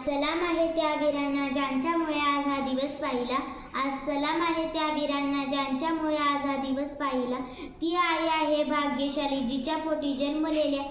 सलाम आहे त्या वीरांना ज्यांच्यामुळे आज हा दिवस पाहिला. आज सलाम आहे त्या वीरांना ज्यांच्यामुळे आज हा दिवस पाहिला. ती आई आहे भाग्यशाली जिच्या पोटी जन्मलेल्या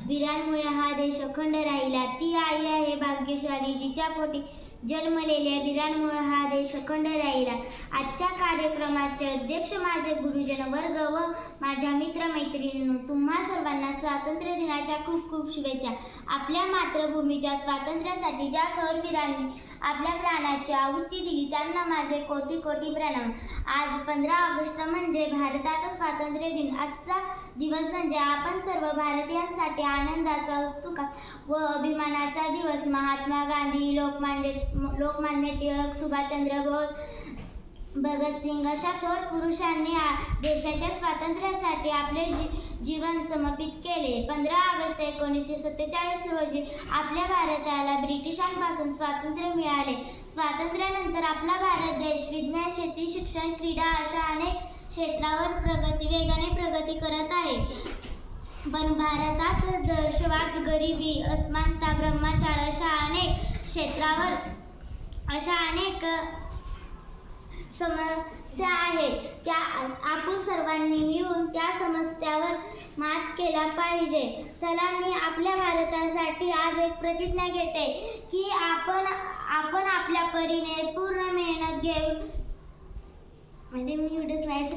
वीरांमुळे हा देश अखंड राहिला. ती आई आहे भाग्यशाली जिच्या पोटी जन्मलेल्या वीरांमुळे हा देश अखंड राहिला. आजच्या कार्यक्रमाचे अध्यक्ष माझे गुरुजन वर्ग व माझ्या मित्रमैत्रिणींनो, तुम्हा सर्वांना स्वातंत्र्य दिनाच्या खूप खूप शुभेच्छा. आपल्या मातृभूमीच्या स्वातंत्र्यासाठी ज्या थोरवीरांनी आपल्या प्राणाची आहुती दिली त्यांना माझे कोटी कोटी प्रणाम. आज 15 ऑगस्ट म्हणजे भारताचा स्वातंत्र्य दिन. आजचा दिवस म्हणजे आपण सर्व भारतीयांसाठी आनंदाचा, उत्सुकता व अभिमानाचा दिवस. महात्मा गांधी, लोकमान्य टिळक, सुभाषचंद्र बोस, भगतसिंग अशा थोर पुरुषांनी देशाच्या स्वातंत्र्यासाठी आपले जीवन समर्पित केले. 15 ऑगस्ट 1947 रोजी आपल्या भारताला ब्रिटिशांपासून स्वातंत्र्य मिळाले. स्वातंत्र्यानंतर आपला भारत देश विज्ञान, शेती, शिक्षण, क्रीडा अशा अनेक क्षेत्रावर वेगाने प्रगती करत आहे. पण भारतात दहशतवाद, गरिबी, असमानता, भ्रष्टाचार अशा अनेक क्षेत्रावर अनेक समस्या आहेत. त्या आपण सर्वांनी मिळून त्या समस्यावर मात केला पाहिजे. चला, मी आपल्या भारतासाठी आज एक प्रतिज्ञा घेते की आपण आपल्या परीने पूर्ण मेहनत घेऊन मी एवढंच व्हायचं